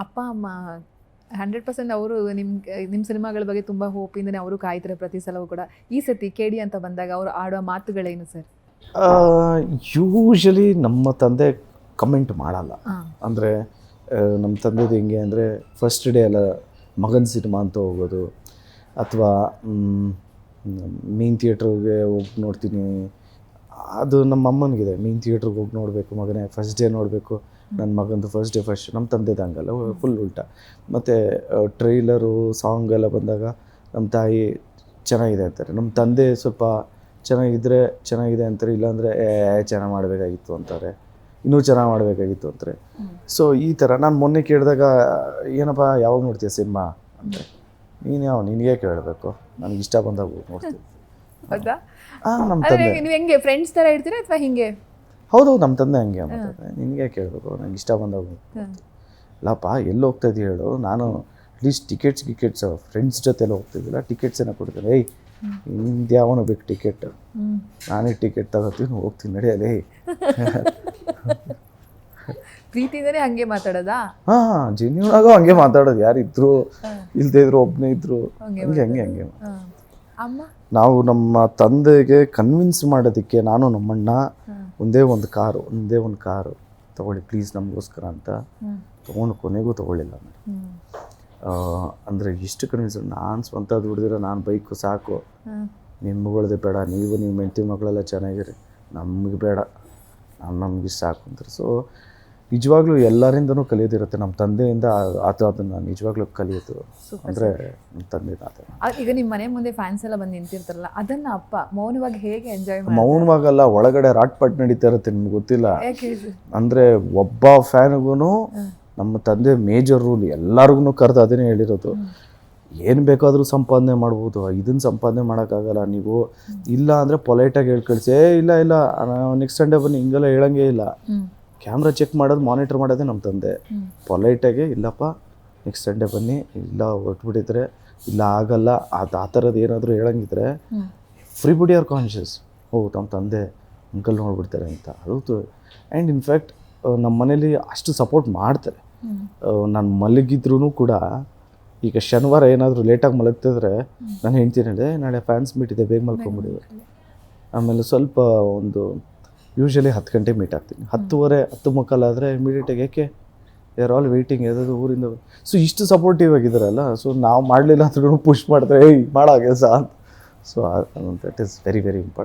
ಅಪ್ಪ ಅಮ್ಮ 100% ಅವರು ನಿಮ್ಮ ಸಿನಿಮಾಗಳ ಬಗ್ಗೆ ತುಂಬ ಹೋಪಿಂದನೇ ಅವರು ಕಾಯ್ತಾರೆ ಪ್ರತಿ ಸಲವೂ ಕೂಡ. ಈ ಸತಿ ಕೇಳಿ ಅಂತ ಬಂದಾಗ ಅವರು ಆಡೋ ಮಾತುಗಳೇನು ಸರ್? ಯೂಶಲಿ ನಮ್ಮ ತಂದೆ ಕಮೆಂಟ್ ಮಾಡಲ್ಲ. ಅಂದರೆ ನಮ್ಮ ತಂದೆದು ಹೆಂಗೆ ಅಂದರೆ ಫಸ್ಟ್ ಡೇ ಎಲ್ಲ ಮಗನ ಸಿನಿಮಾ ಅಂತ ಹೋಗೋದು, ಅಥವಾ ಮೀನ್ ಥಿಯೇಟ್ರಿಗೆ ಹೋಗಿ ನೋಡ್ತೀನಿ. ಅದು ನಮ್ಮ ಅಮ್ಮನಿಗಿದೆ, ಮೀನ್ ಥಿಯೇಟ್ರಿಗೆ ಹೋಗಿ ನೋಡಬೇಕು ಮಗನೇ, ಫಸ್ಟ್ ಡೇ ನೋಡಬೇಕು, ನನ್ನ ಮಗಂದು ಫಸ್ಟ್ ಡೇ ಫಸ್ಟ್. ನಮ್ಮ ತಂದೆದು ಹಂಗಲ್ಲ, ಫುಲ್ ಉಲ್ಟಾ. ಮತ್ತು ಟ್ರೈಲರು ಸಾಂಗ್ ಎಲ್ಲ ಬಂದಾಗ ನಮ್ಮ ತಾಯಿ ಚೆನ್ನಾಗಿದೆ ಅಂತಾರೆ, ನಮ್ಮ ತಂದೆ ಸ್ವಲ್ಪ ಚೆನ್ನಾಗಿದ್ದರೆ ಚೆನ್ನಾಗಿದೆ ಅಂತಾರೆ, ಇಲ್ಲಾಂದರೆ ಚೆನ್ನಾಗಿ ಮಾಡಬೇಕಾಗಿತ್ತು ಅಂತಾರೆ, ಇನ್ನೂ ಚೆನ್ನಾಗಿ ಮಾಡಬೇಕಾಗಿತ್ತು ಅಂತಾರೆ. ಸೊ ಈ ಥರ ನಾನು ಮೊನ್ನೆ ಕೇಳಿದಾಗ ಏನಪ್ಪ ಯಾವಾಗ ನೋಡ್ತೀಯ ಸಿನಿಮಾ ಅಂದರೆ, ನಿನಗೆ ಕೇಳಬೇಕು, ನನಗೆ ಇಷ್ಟ ಬಂದಾಗ ನೋಡ್ತೀನಿ. ಹೌದಾ? ನಮ್ಮ ತಂದೆ ನೀವು ಹೆಂಗೆ ಫ್ರೆಂಡ್ಸ್ ಥರ ಇರ್ತೀರಾ ಅಥವಾ ಹಿಂಗೆ? ಹೌದು, ನಮ್ಮ ತಂದೆ ಹಂಗೆ ಮಾತಾಡ್ತಾರೆ, ನಿನಗೆ ಕೇಳಬೇಕು, ನನಗೆ ಇಷ್ಟ ಬಂದಾಗ ಅಲ್ಲಪ್ಪ ಎಲ್ಲಿ ಹೋಗ್ತಾ ಇದೀಯ ಹೇಳು, ನಾನು ಅಟ್ಲೀಸ್ಟ್ ಟಿಕೆಟ್ಸ್ ಫ್ರೆಂಡ್ಸ್ ಜೊತೆಲ್ಲ ಹೋಗ್ತಿದ್ದಿಲ್ಲ, ಟಿಕೆಟ್ಸನ್ನು ಕೊಡ್ತೀನಿ. ನಿಮ್ದು ಯಾವನು ಬೇಕು ಟಿಕೆಟ್, ನಾನೇ ಟಿಕೆಟ್ ತಗೋತೀನಿ, ಹೋಗ್ತೀನಿ ನಡೆಯಲೇ. ಪ್ರೀತಿಯಿಂದನೇ ಹಂಗೆ ಮಾತಾಡೋದಾ? ಹಾಂ, ಜೆನ್ಯೂನ್ ಆಗೋ ಹಂಗೆ ಮಾತಾಡೋದು. ಯಾರಿದ್ರು ಇಲ್ಲದೇ ಇದ್ರು ಒಬ್ಬನೇ ಇದ್ರು ಹಂಗೆ ಅಮ್ಮ ನಾವು ನಮ್ಮ ತಂದೆಗೆ ಕನ್ವಿನ್ಸ್ ಮಾಡೋದಕ್ಕೆ ನಾನು ನಮ್ಮಣ್ಣ ಒಂದೇ ಒಂದು ಕಾರು ತೊಗೊಳ್ಳಿ ಪ್ಲೀಸ್ ನಮಗೋಸ್ಕರ ಅಂತ ತೊಗೊಂಡು ಕೊನೆಗೂ ತೊಗೊಳ್ಳಿಲ್ಲ. ಅಂದರೆ ಎಷ್ಟು ಕನ್ವಿನ್ಸ್, ನಾನು ಸ್ವಂತ ದುಡ್ದಿರೋ ನಾನು ಬೈಕು ಸಾಕು, ನಿಮ್ಮ ಮಗಳದೇ ಬೇಡ, ನೀವು ನಿಮ್ಮ ಹೆಂಡತಿ ಮಗಳೆಲ್ಲ ಚೆನ್ನಾಗಿರಿ, ನಮಗೆ ಬೇಡ, ನಮ್ಗೆ ಸಾಕು ಅಂತಾರೆ. ಸೊ ನಿಜವಾಗ್ಲೂ ಎಲ್ಲರಿಂದನೂ ಕಲಿಯೋದಿರುತ್ತೆ. ನಮ್ಮ ತಂದೆಯಿಂದ ಅದನ್ನು ನಿಜವಾಗ್ಲೂ ಕಲಿಯೋದು ಅಂದರೆ ನಮ್ಮ ತಂದೆ ತಾತ. ಈಗ ನಿಮ್ಮ ಮನೆ ಮುಂದೆ ಫ್ಯಾನ್ಸ್ ಎಲ್ಲ ಬಂದು ನಿಂತಿರ್ತಾರಲ್ಲ, ಅದನ್ನು ಅಪ್ಪ ಮೌನವಾಗಿ ಹೇಗೆ ಎಂಜಾಯ್ ಮಾಡಿ? ಮೌನವಾಗಲ್ಲ, ಒಳಗಡೆ ರಾಟ್ಪಾಟ್ ನಡೀತಾ ಇರುತ್ತೆ, ನಿಮ್ಗೆ ಗೊತ್ತಿಲ್ಲ. ಅಂದರೆ ಒಬ್ಬ ಫ್ಯಾನ್ಗೂ ನಮ್ಮ ತಂದೆ ಮೇಜರ್ ರೂಲ್, ಎಲ್ಲರಿಗೂ ಕರೆದು ಅದನ್ನೇ ಹೇಳಿರೋದು, ಏನು ಬೇಕಾದರೂ ಸಂಪಾದನೆ ಮಾಡ್ಬೋದು, ಇದನ್ನು ಸಂಪಾದನೆ ಮಾಡೋಕ್ಕಾಗಲ್ಲ, ನೀವು ಇಲ್ಲ ಅಂದರೆ ಪೊಲೈಟಾಗಿ ಹೇಳಿ ಕಳಿಸಿ, ಇಲ್ಲ ನೆಕ್ಸ್ಟ್ ಸಂಡೇ ಬನ್ನಿ, ಹಿಂಗೆಲ್ಲ ಹೇಳಂಗೇ ಇಲ್ಲ. ಕ್ಯಾಮ್ರಾ ಚೆಕ್ ಮಾಡೋದು, ಮಾನಿಟರ್ ಮಾಡೋದೇ ನಮ್ಮ ತಂದೆ. ಪೊಲೈಟಾಗಿ ಇಲ್ಲಪ್ಪ ನೆಕ್ಸ್ಟ್ ಸಂಡೇ ಬನ್ನಿ, ಇಲ್ಲ ಹೊರಟ್ಬಿಟ್ಟಿದ್ರೆ, ಇಲ್ಲ ಆಗಲ್ಲ, ಆ ಥರದ್ದು ಏನಾದರೂ ಹೇಳಂಗಿದ್ರೆ ಎವ್ರಿಬಡಿ ಆರ್ ಕಾನ್ಷಿಯಸ್, ನಮ್ಮ ತಂದೆ ಅಂಕಲ್ ನೋಡ್ಬಿಡ್ತಾರೆ ಅಂತ. ಅದು ಆ್ಯಂಡ್ ಇನ್ಫ್ಯಾಕ್ಟ್ ನಮ್ಮ ಮನೇಲಿ ಅಷ್ಟು ಸಪೋರ್ಟ್ ಮಾಡ್ತಾರೆ. ನಾನು ಮಲಗಿದ್ರೂ ಕೂಡ, ಈಗ ಶನಿವಾರ ಏನಾದರೂ ಲೇಟಾಗಿ ಮಲಗ್ತಿದ್ರೆ ನಾನು ಹೇಳ್ತೀನಿ, ನಾಳೆ ಫ್ಯಾನ್ಸ್ ಮೀಟ್ ಇದೆ, ಬೇಗ ಮಲ್ಕೊಂಬಿಡಿದ್ರು. ಆಮೇಲೆ ಸ್ವಲ್ಪ ಒಂದು ಯೂಶ್ವಲಿ 10 ಗಂಟೆಗೆ ಮೀಟ್ ಆಗ್ತೀನಿ, 10:30 10:15 ಆದರೆ ಇಮಿಡಿಯೇಟಾಗಿ, ಯಾಕೆ ದೇ ಆರ್ ಆಲ್ ವೇಟಿಂಗ್, ಯಾವುದಾದ್ರು ಊರಿಂದ. ಸೊ ಇಷ್ಟು ಸಪೋರ್ಟಿವ್ ಆಗಿದ್ದಾರಲ್ಲ, ಸೊ ನಾವು ಮಾಡಲಿಲ್ಲ ಅಂದ್ರೂ ಪುಷ್ ಮಾಡ್ತಾರೆ, ಮಾಡೋ ಕೆಲಸ ಅಂತ. So that is very very important.